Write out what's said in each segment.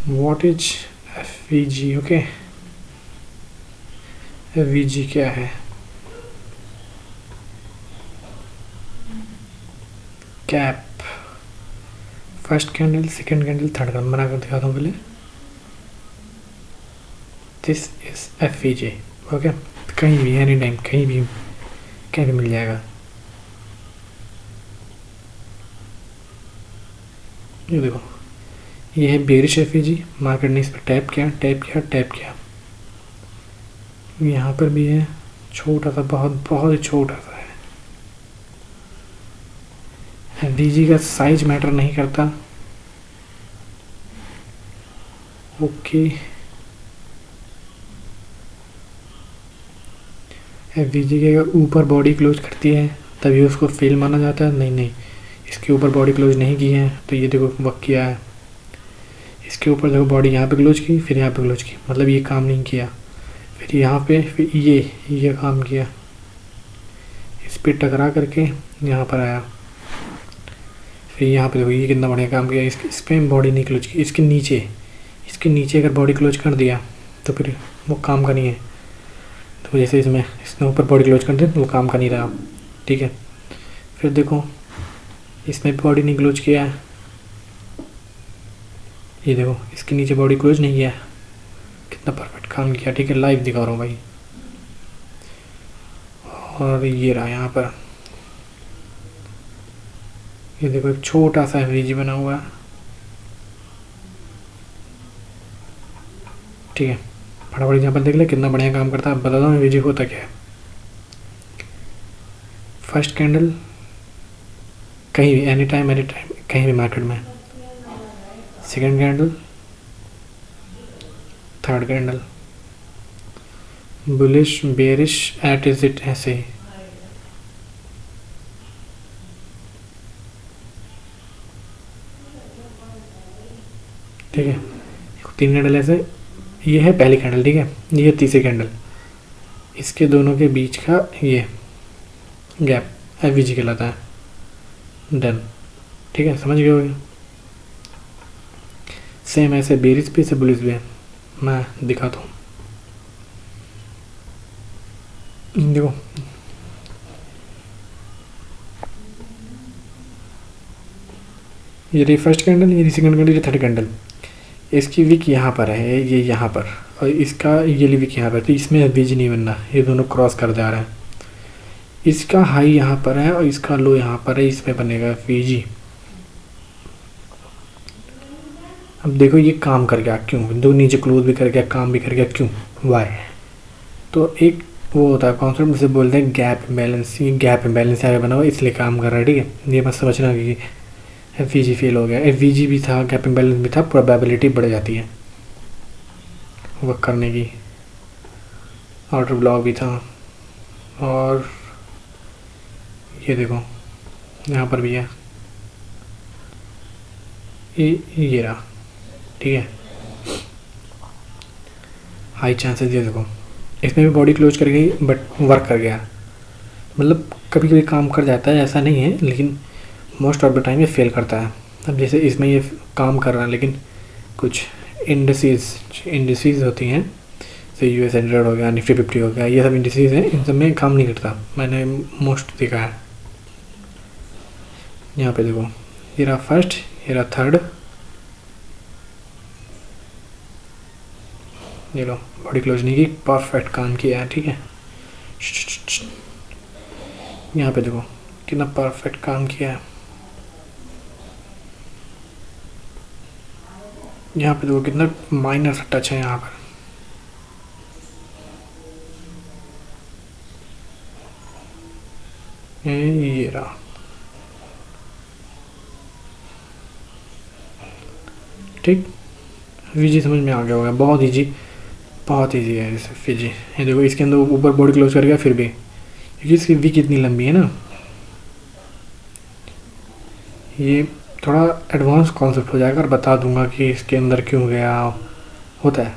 What is FVG? Okay, FVG क्या है? Cap, first candle, second candle, third candle. बना कर दिखाता हूँ पहले। This is FVG. ओके, कहीं भी एनी टाइम कहीं भी मिल जाएगा। ये देखो, ये है बेरिश एफवीजी। मार्केट ने इस पर टैप किया, टैप किया, टैप किया। यहाँ पर भी है, छोटा सा, बहुत बहुत ही छोटा सा है। एफवीजी का साइज मैटर नहीं करता। ओके, एफवीजी के ऊपर बॉडी क्लोज करती है तभी उसको फेल माना जाता है। नहीं, इसके ऊपर बॉडी क्लोज नहीं की है तो ये देखो वर्क किया है। इसके ऊपर देखो बॉडी यहाँ पे क्लोज की, फिर यहाँ पे क्लोज की, मतलब ये काम नहीं किया। फिर यहाँ पे, फिर ये काम किया। इस पे टकरा करके यहाँ पर आया। फिर यहाँ पे देखो ये कितना बढ़िया काम किया। इस पे बॉडी नहीं क्लोज की। इसके नीचे अगर बॉडी क्लोज कर दिया तो फिर वो काम का नहीं है। तो जैसे इसने ऊपर बॉडी क्लोज कर दिया तो वो काम का नहीं रहा। ठीक है, फिर देखो इसमें बॉडी नहीं क्लोज किया है। ये देखो इसके नीचे बॉडी क्लोज नहीं किया है। कितना परफेक्ट काम किया। ठीक है, लाइव दिखा रहा हूँ भाई। और ये रहा यहाँ पर, ये देखो एक छोटा सा एफवीजी बना हुआ है। ठीक है, फटाफट यहाँ पर देख ले कितना बढ़िया काम करता है। बता दो एफवीजी होता क्या है। फर्स्ट कैंडल कहीं भी, एनी टाइम कहीं भी मार्केट में। Second candle, third candle, bullish bearish at is it, ऐसे ही। ठीक है, 3 कैंडल ऐसे। ये है पहली कैंडल। ठीक है, ये है तीसरी कैंडल। इसके दोनों के बीच का ये गैप एफवीजी कहलाता है। डन। ठीक है, समझ गए होगे। सेम ऐसे बेरिश पे, से बुलिश पे। मैं दिखाता हूँ, देखो ये रही फर्स्ट कैंडल, ये रही सेकंड कैंडल, ये थर्ड कैंडल। इसकी विक यहाँ पर है, ये यहाँ पर, और इसका ये विक यहाँ पर। तो इसमें एफवीजी नहीं बनना, ये दोनों क्रॉस कर जा रहे हैं। इसका हाई यहाँ पर है और इसका लो यहाँ पर है, इसमें बनेगा एफवीजी। अब देखो ये काम कर गया क्यों, दो नीचे क्लोज भी कर गया, काम भी कर गया, क्यों, वाई। तो एक वो होता है कॉन्सेप्ट जिसे बोलते हैं गैप इम्बैलेंस। ये गैप इम्बैलेंस यहाँ पे बना हुआ इसलिए काम कर रहा है। ठीक है, ये बस समझना कि एफवीजी फेल हो गया। एफवीजी भी था, गैप इम्बैलेंस भी था, प्रोबेबिलिटी बढ़ जाती है वर्क करने की। आउटर ब्लॉक भी था। और ये देखो यहाँ पर भी है, ये रहा। ठीक है, हाई चांसेस। ये देखो इसमें भी बॉडी क्लोज कर गई बट वर्क कर गया। मतलब कभी कभी काम कर जाता है, ऐसा नहीं है, लेकिन मोस्ट ऑफ द टाइम ये फेल करता है। अब जैसे इसमें ये काम कर रहा है, लेकिन कुछ इंडिसेस होती हैं, जैसे US 100 हो गया, निफ्टी 50 हो गया, ये सब इंडिसेस हैं, इन सब में काम नहीं करता। मैंने मोस्ट देखा है। यहाँ पे देखो ये रहा फर्स्ट, ये रहा थर्ड। ये लो बॉडी क्लोज नहीं की, परफेक्ट काम किया है। ठीक है, यहाँ पे देखो कितना परफेक्ट काम किया है। यहाँ पे देखो कितना माइनर सा टच है यहाँ पर। ये रहा। ठीक, वीजी समझ में आ गया होगा। बहुत ईजी, बहुत ईजी है इसे फिजी। ये देखो इसके अंदर ऊपर बॉडी क्लोज कर गया फिर भी, क्योंकि इसकी वी कितनी लंबी है ना। ये थोड़ा एडवांस कॉन्सेप्ट हो जाएगा और बता दूंगा कि इसके अंदर क्यों गया होता है।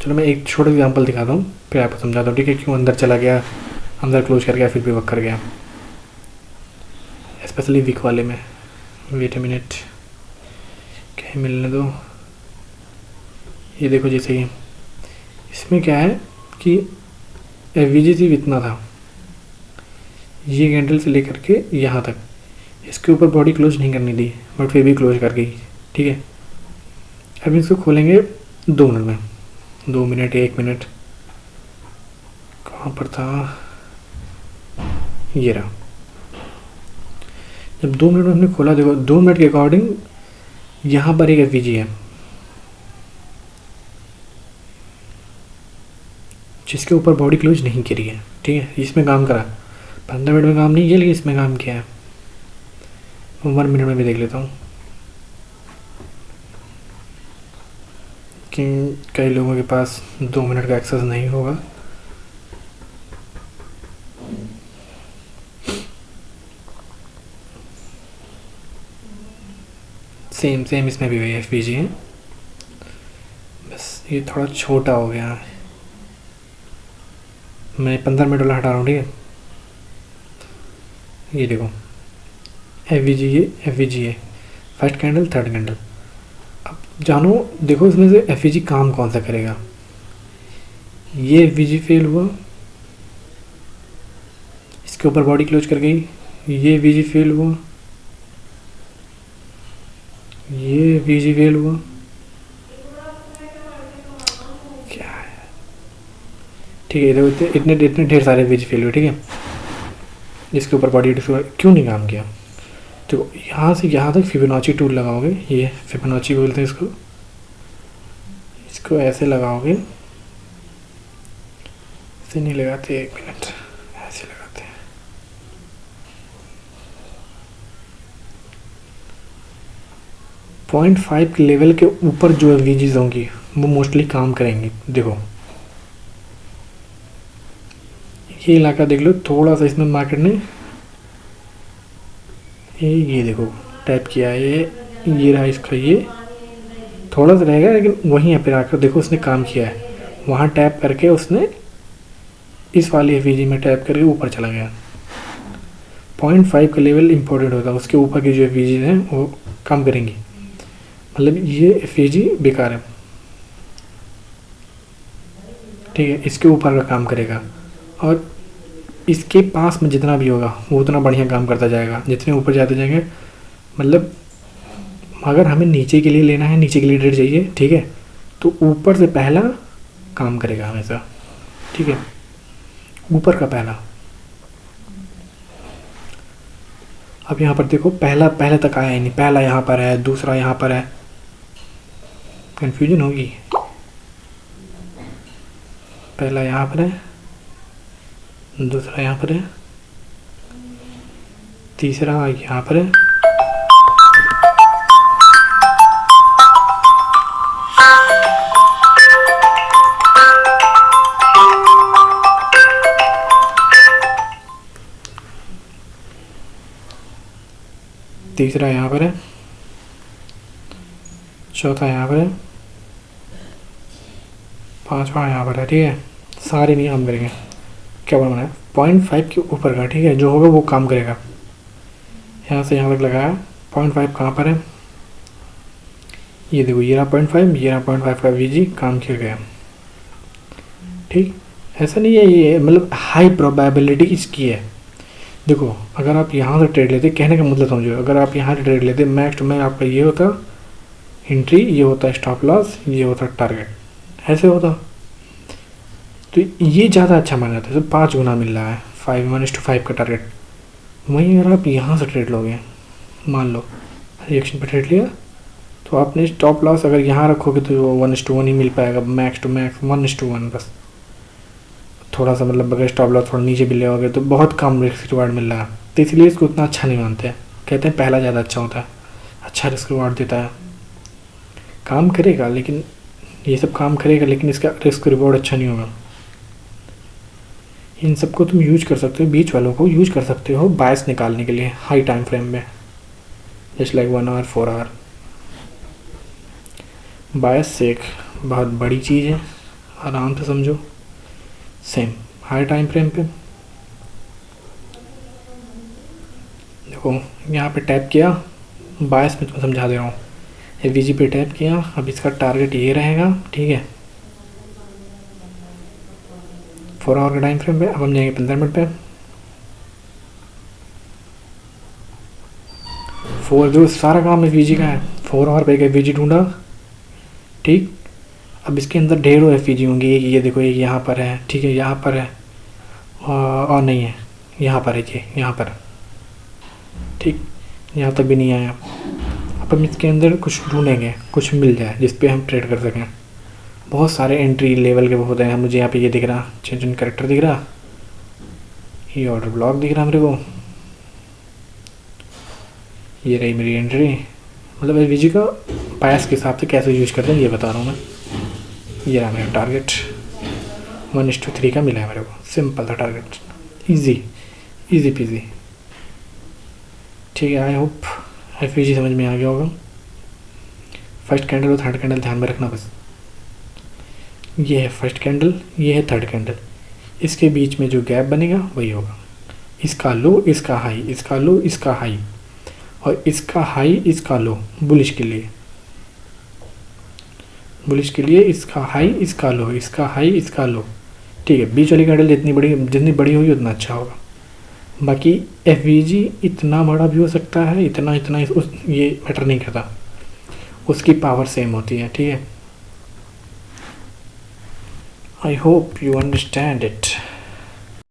चलो मैं एक छोटा एग्जांपल दिखाता हूँ फिर आपको समझाता हूँ। ठीक है, क्यों अंदर चला गया, अंदर क्लोज कर गया फिर भी वर्क कर गया, स्पेशली वीक वाले में। वेट अ मिनट, कहीं मिलने दो। ये देखो जैसे कि इसमें क्या है कि एफवीजी सिर्फ इतना था, ये कैंडल से लेकर के यहाँ तक, इसके ऊपर बॉडी क्लोज नहीं करनी थी बट फिर भी क्लोज कर गई। ठीक है, अब इसको खोलेंगे 2 मिनट में, 2 मिनट 1 मिनट, कहाँ पर था, ये रहा। जब 2 मिनट में हमने खोला, देखो 2 मिनट के अकॉर्डिंग यहाँ पर एक एफवीजी है जिसके ऊपर बॉडी क्लोज नहीं करी है। ठीक है, इसमें काम करा, 15 मिनट में काम नहीं किया लेकिन इसमें काम किया है। 1 मिनट में भी देख लेता हूँ कि कई लोगों के पास 2 मिनट का एक्सेस नहीं होगा। सेम इसमें भी वही एफवीजी है, बस ये थोड़ा छोटा हो गया है। मैं 15 मिनट वाला हटा रहा हूँ। ठीक है, ये देखो एफवीजी है, फर्स्ट कैंडल थर्ड कैंडल। अब जानो देखो इसमें से एफवीजी काम कौन सा करेगा। ये एफवीजी फेल हुआ, इसके ऊपर बॉडी क्लोज कर गई, ये एफवीजी फेल हुआ, ये एफवीजी फेल हुआ, क्या है। ठीक है, देखो इतने ढेर सारे एफवीजी फेल हुए। ठीक है, इसके ऊपर बॉडी क्यों नहीं काम किया। तो यहाँ से यहाँ तक फिबोनाची टूल लगाओगे, ये फिबोनाची बोलते हैं इसको ऐसे लगाओगे, ऐसे नहीं लगाते, 1 मिनट, ऐसे लगाते हैं। पॉइंट 5 के लेवल के ऊपर जो एफवीजीज होंगी वो मोस्टली काम करेंगी। देखो ये इलाका देख लो, थोड़ा सा इसमें मार्केट ने ये देखो टैप किया, ये रहा इसका, ये थोड़ा सा रहेगा लेकिन वहीं पे आकर देखो उसने काम किया है। वहाँ टैप करके उसने इस वाली एफवीजी में टैप करके ऊपर चला गया। 0.5 का लेवल इम्पोर्टेंट होता है, उसके ऊपर की जो एफवीजी हैं वो काम करेंगी, मतलब ये एफवीजी बेकार है। ठीक है, इसके ऊपर का काम करेगा और इसके पास में जितना भी होगा वो उतना बढ़िया काम करता जाएगा। जितने ऊपर जाते जाएंगे, मतलब अगर हमें नीचे के लिए लेना है, नीचे के लिए ट्रेड चाहिए, ठीक है, तो ऊपर से पहला काम करेगा हमेशा। ठीक है, ऊपर का पहला। अब यहाँ पर देखो पहले तक आया ही नहीं, पहला यहाँ पर है, दूसरा यहाँ पर है, कंफ्यूजन होगी। पहला यहाँ पर है, दूसरा यहाँ पर है, तीसरा यहाँ पर है, तीसरा यहाँ पर है, चौथा यहाँ पर है, पांचवा यहाँ पर है। ठीक है, सारे नहीं काम करेंगे। क्या बनाना है, 0.5 के ऊपर का। ठीक है, जो होगा वो काम करेगा। यहाँ से यहाँ तक लगाया, 0.5 कहाँ पर है, ये देखो, ये रहा 0.5, ये रहा 0.5 का वीजी, काम किया गया। ठीक, ऐसा नहीं है, ये मतलब हाई प्रोबेबिलिटी इसकी है। देखो अगर आप यहाँ से ट्रेड लेते, कहने का मतलब समझो, अगर आप यहाँ से ट्रेड लेते, मैक्स टू मैक्स आपका ये होता एंट्री, ये होता स्टॉप लॉस, ये होता टारगेट, ऐसे होता तो ये ज़्यादा अच्छा माना जाता है। तो 5 गुना मिल रहा है, 5:1 का टारगेट। वहीं अगर आप यहाँ से ट्रेड लोगे, मान लो रिएक्शन पे ट्रेड लिया, तो आपने स्टॉप लॉस अगर यहाँ रखोगे तो 1:1 ही मिल पाएगा, मैक्स टू मैक्स 1:1 बस। थोड़ा सा मतलब अगर स्टॉप लॉस थोड़ा नीचे भी ले आओगे तो बहुत कम रिस्क रिवार्ड मिल रहा है, तो इसलिए इसको उतना अच्छा नहीं मानते हैं। कहते हैं पहला ज़्यादा अच्छा होता है, अच्छा रिस्क रिवार्ड देता है, काम करेगा, लेकिन ये सब काम करेगा लेकिन इसका रिस्क रिवॉर्ड अच्छा नहीं होगा। इन सबको तुम यूज कर सकते हो, बीच वालों को यूज कर सकते हो बायस निकालने के लिए हाई टाइम फ्रेम में, जस्ट लाइक 1 आवर 4 आवर। बायस से एक बहुत बड़ी चीज़ है, आराम से समझो। सेम हाई टाइम फ्रेम पे देखो, यहाँ पे टैप किया, बायस में तुम्हें समझा दे रहा हूँ, FVG पे टैप किया। अब इसका टारगेट ये रहेगा, ठीक है, 4 आवर का टाइम फ्रेम पे। अब हम जाएंगे 15 मिनट पे। 4 जो सारा काम FVG का है, 4 आवर पे एक FVG ढूंढा, ठीक। अब इसके अंदर ढेरों FVG होंगे, ये देखो, एक यहाँ पर है, ठीक है, यहाँ पर है, और नहीं है, यहाँ पर है, ये यहाँ पर, ठीक, यहाँ तक भी नहीं आया। अब हम इसके अंदर कुछ ढूंढेंगे, कुछ मिल जाए जिस पे हम ट्रेड कर सकें। बहुत सारे एंट्री लेवल के होते हैं। मुझे यहाँ पे ये दिख रहा, चेंज इन कैरेक्टर दिख रहा, ये ऑर्डर ब्लॉक दिख रहा मेरे को, ये रही मेरी एंट्री। मतलब FVG का पायस के हिसाब से कैसे यूज करते हैं ये बता रहा हूँ मैं। ये रहा मेरा टारगेट, 1:3 का मिला है मेरे को। सिंपल था टारगेट, इजी पीजी, ठीक है। आई होप FVG समझ में आ गया होगा। फर्स्ट कैंडल और थर्ड कैंडल ध्यान में रखना बस। ये है फर्स्ट कैंडल, ये है थर्ड कैंडल, इसके बीच में जो गैप बनेगा वही होगा इसका लो, इसका हाई, इसका लो, इसका हाई, और इसका हाई, इसका लो, बुलिश के लिए, बुलिश के लिए इसका हाई, इसका लो, इसका हाई, इसका लो, ठीक है। बीच वाली कैंडल जितनी बड़ी होगी उतना अच्छा होगा। बाकी FVG इतना बड़ा भी हो सकता है, इतना ये मैटर नहीं करता, उसकी पावर सेम होती है, ठीक है। I hope you understand it.